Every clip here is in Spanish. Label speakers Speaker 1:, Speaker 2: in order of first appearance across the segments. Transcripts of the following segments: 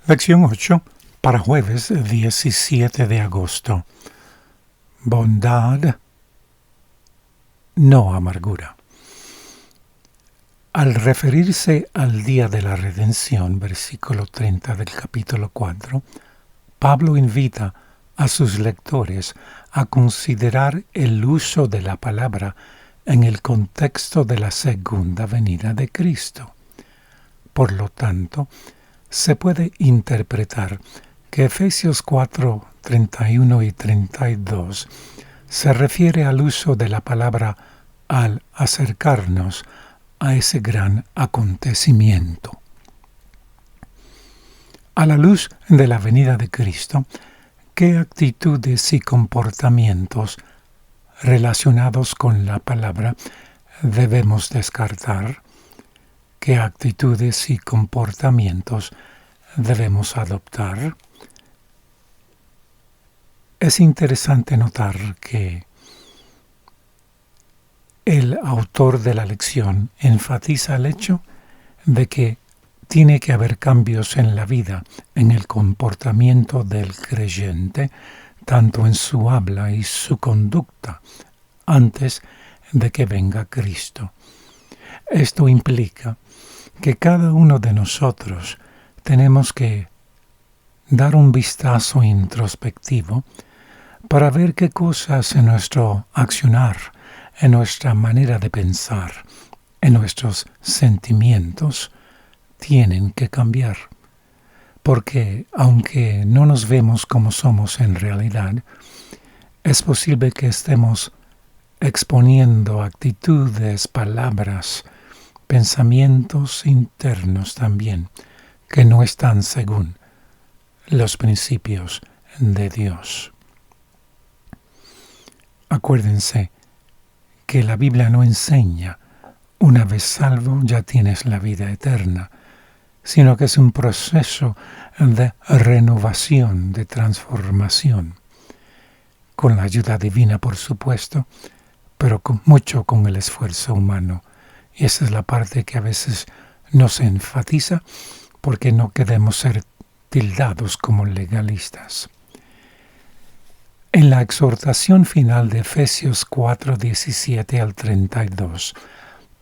Speaker 1: Lección 8 para jueves 17 de agosto. Bondad, no amargura. Al referirse al día de la redención, versículo 30 del capítulo 4, Pablo invita a sus lectores a considerar el uso de la palabra en el contexto de la segunda venida de Cristo. Por lo tanto, se puede interpretar que Efesios 4, 31 y 32 se refiere al uso de la palabra al acercarnos a ese gran acontecimiento. A la luz de la venida de Cristo, ¿qué actitudes y comportamientos relacionados con la palabra debemos descartar? ¿Qué actitudes y comportamientos debemos adoptar? Es interesante notar que el autor de la lección enfatiza el hecho de que tiene que haber cambios en la vida, en el comportamiento del creyente, tanto en su habla y su conducta, antes de que venga Cristo. Esto implica que cada uno de nosotros tenemos que dar un vistazo introspectivo para ver qué cosas en nuestro accionar, en nuestra manera de pensar, en nuestros sentimientos, tienen que cambiar. Porque aunque no nos vemos como somos en realidad, es posible que estemos exponiendo actitudes, palabras, pensamientos internos también, que no están según los principios de Dios. Acuérdense que la Biblia no enseña, una vez salvo ya tienes la vida eterna, sino que es un proceso de renovación, de transformación, con la ayuda divina, por supuesto, pero mucho con el esfuerzo humano. Y esa es la parte que a veces no se enfatiza porque no queremos ser tildados como legalistas. En la exhortación final de Efesios 4, 17 al 32,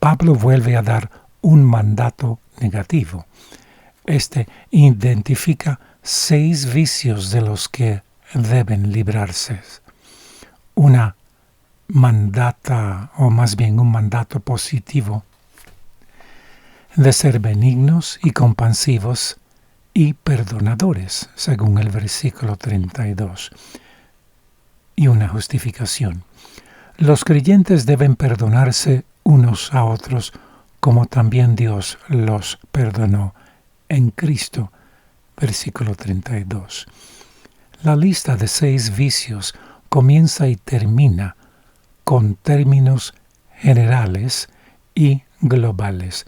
Speaker 1: Pablo vuelve a dar un mandato negativo. Este identifica 6 vicios de los que deben librarse. Una mandata, o más bien un mandato positivo, de ser benignos y compasivos y perdonadores, según el versículo 32. Y una justificación. Los creyentes deben perdonarse unos a otros, como también Dios los perdonó en Cristo, versículo 32. La lista de 6 vicios comienza y termina con términos generales y globales.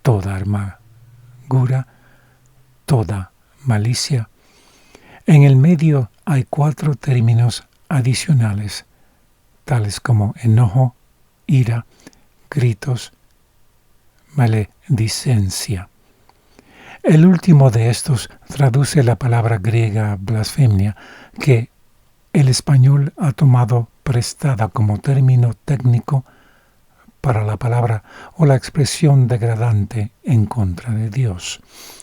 Speaker 1: Toda amargura, toda malicia. En el medio hay 4 términos adicionales, tales como enojo, ira, gritos, maledicencia. El último de estos traduce la palabra griega blasfemia, que el español ha tomado prestada como término técnico para la palabra o la expresión degradante en contra de Dios.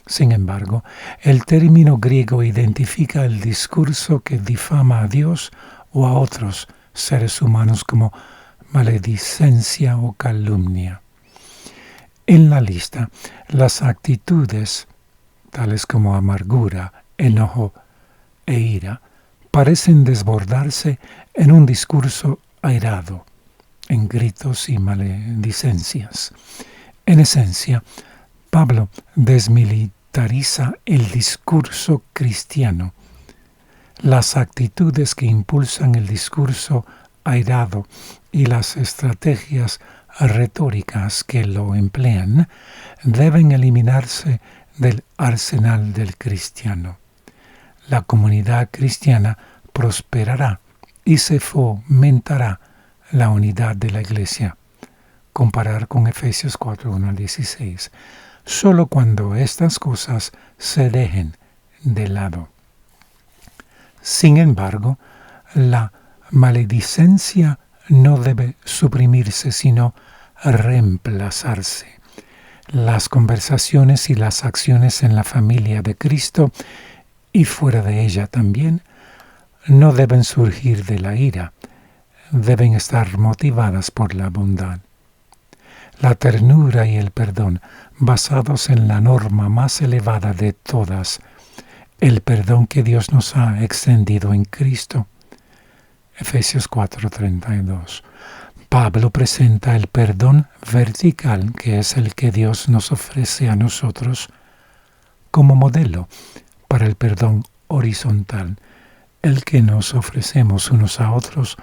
Speaker 1: Sin embargo, el término griego identifica el discurso que difama a Dios o a otros seres humanos como maledicencia o calumnia. En la lista, las actitudes, tales como amargura, enojo e ira, parecen desbordarse en un discurso airado, en gritos y maledicencias. En esencia, Pablo desmilitariza el discurso cristiano. Las actitudes que impulsan el discurso airado y las estrategias retóricas que lo emplean deben eliminarse del arsenal del cristiano. La comunidad cristiana prosperará y se fomentará la unidad de la Iglesia. Comparar con Efesios 4, 1 al 16. solo cuando estas cosas se dejen de lado. Sin embargo, la maledicencia no debe suprimirse, sino reemplazarse. Las conversaciones y las acciones en la familia de Cristo y fuera de ella también no deben surgir de la ira, deben estar motivadas por la bondad. La ternura y el perdón, basados en la norma más elevada de todas, el perdón que Dios nos ha extendido en Cristo. Efesios 4:32. Pablo presenta el perdón vertical, que es el que Dios nos ofrece a nosotros, como modelo para el perdón horizontal, el que nos ofrecemos unos a otros.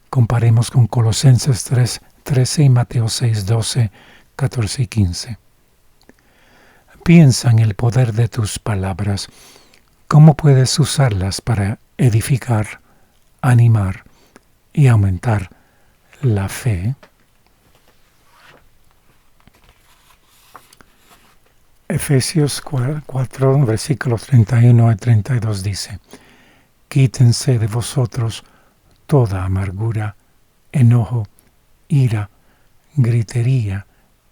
Speaker 1: Comparemos con Colosenses 3:13 y Mateo 6:12, 14 y 15. Piensa en el poder de tus palabras. ¿Cómo puedes usarlas para edificar, animar y aumentar la fe? Efesios 4, versículos 31 y 32 dice: Quítense de vosotros toda amargura, enojo, ira, gritería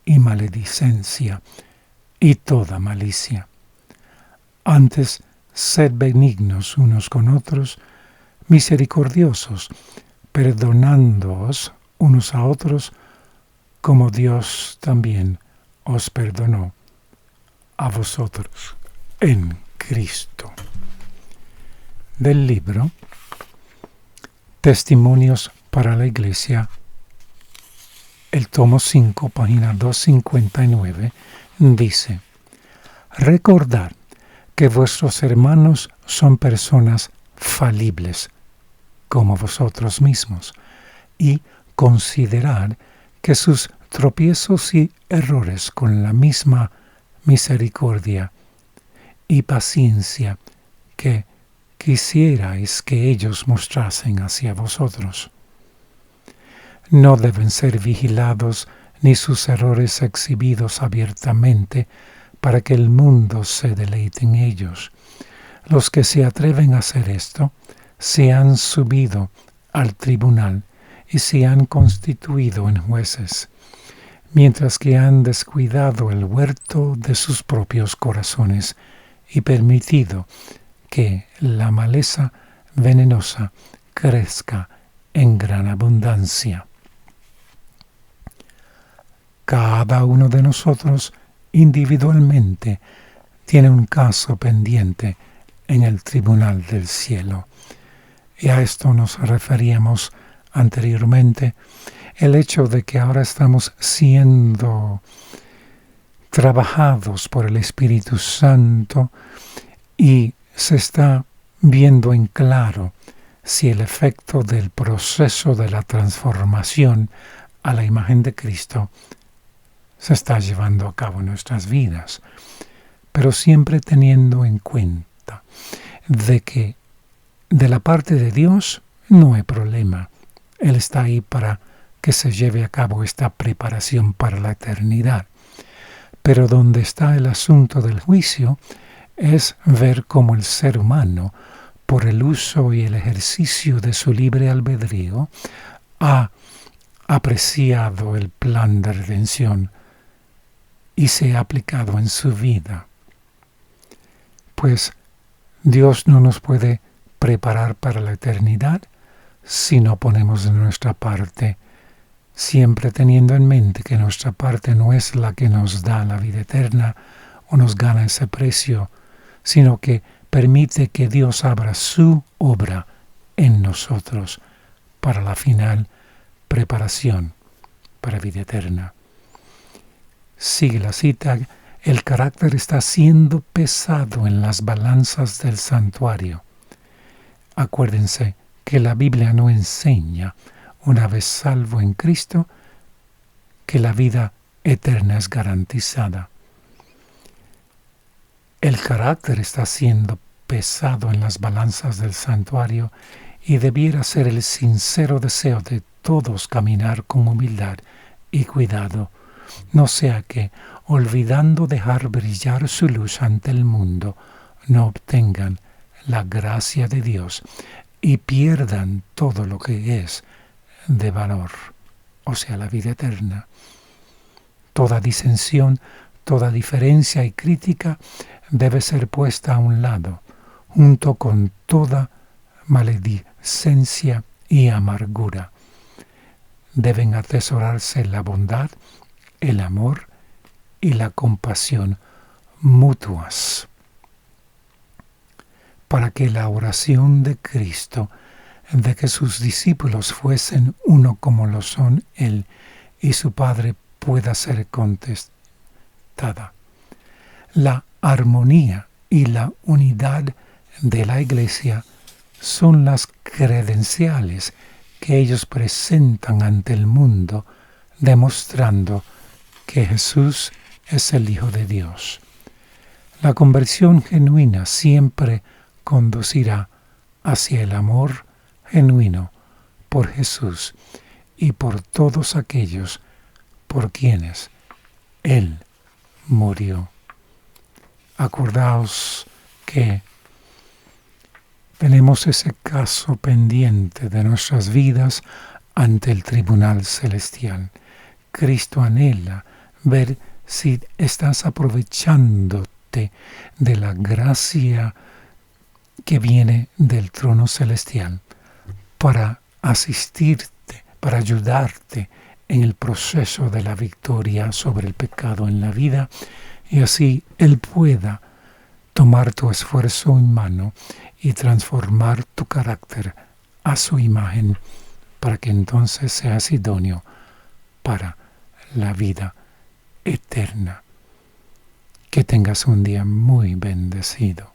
Speaker 1: y maledicencia, y toda malicia. Antes, sed benignos unos con otros, misericordiosos, perdonándoos unos a otros, como Dios también os perdonó a vosotros en Cristo. Del libro Testimonios para la Iglesia, el tomo 5, página 259, dice: Recordad que vuestros hermanos son personas falibles, como vosotros mismos, y considerad que sus tropiezos y errores con la misma misericordia y paciencia que quisierais que ellos mostrasen hacia vosotros. No deben ser vigilados ni sus errores exhibidos abiertamente para que el mundo se deleite en ellos. Los que se atreven a hacer esto se han subido al tribunal y se han constituido en jueces, mientras que han descuidado el huerto de sus propios corazones y permitido que la maleza venenosa crezca en gran abundancia. Cada uno de nosotros individualmente tiene un caso pendiente en el tribunal del cielo. Y a esto nos referíamos anteriormente, el hecho de que ahora estamos siendo trabajados por el Espíritu Santo y se está viendo en claro si el efecto del proceso de la transformación a la imagen de Cristo se está llevando a cabo en nuestras vidas, pero siempre teniendo en cuenta de que de la parte de Dios no hay problema. Él está ahí para que se lleve a cabo esta preparación para la eternidad. Pero donde está el asunto del juicio es ver cómo el ser humano, por el uso y el ejercicio de su libre albedrío, ha apreciado el plan de redención y se ha aplicado en su vida. Pues Dios no nos puede preparar para la eternidad si no ponemos de nuestra parte, siempre teniendo en mente que nuestra parte no es la que nos da la vida eterna o nos gana ese precio, sino que permite que Dios abra su obra en nosotros para la final preparación para vida eterna. Sigue la cita: el carácter está siendo pesado en las balanzas del santuario. Acuérdense que la Biblia no enseña, una vez salvo en Cristo, que la vida eterna es garantizada. El carácter está siendo pesado en las balanzas del santuario y debiera ser el sincero deseo de todos caminar con humildad y cuidado no sea que, olvidando dejar brillar su luz ante el mundo, no obtengan la gracia de Dios y pierdan todo lo que es de valor, o sea, la vida eterna. Toda disensión, toda diferencia y crítica debe ser puesta a un lado, junto con toda maledicencia y amargura. Deben atesorarse la bondad, el amor y la compasión mutuas, para que la oración de Cristo de que sus discípulos fuesen uno como lo son Él y su Padre pueda ser contestada. La armonía y la unidad de la Iglesia son las credenciales que ellos presentan ante el mundo, demostrando que Jesús es el Hijo de Dios. La conversión genuina siempre conducirá hacia el amor genuino por Jesús y por todos aquellos por quienes Él murió. Acordaos que tenemos ese caso pendiente de nuestras vidas ante el tribunal celestial. Cristo anhela ver si estás aprovechándote de la gracia que viene del trono celestial para asistirte, para ayudarte en el proceso de la victoria sobre el pecado en la vida, y así Él pueda tomar tu esfuerzo humano y transformar tu carácter a su imagen, para que entonces seas idóneo para la vida eterna. Que tengas un día muy bendecido.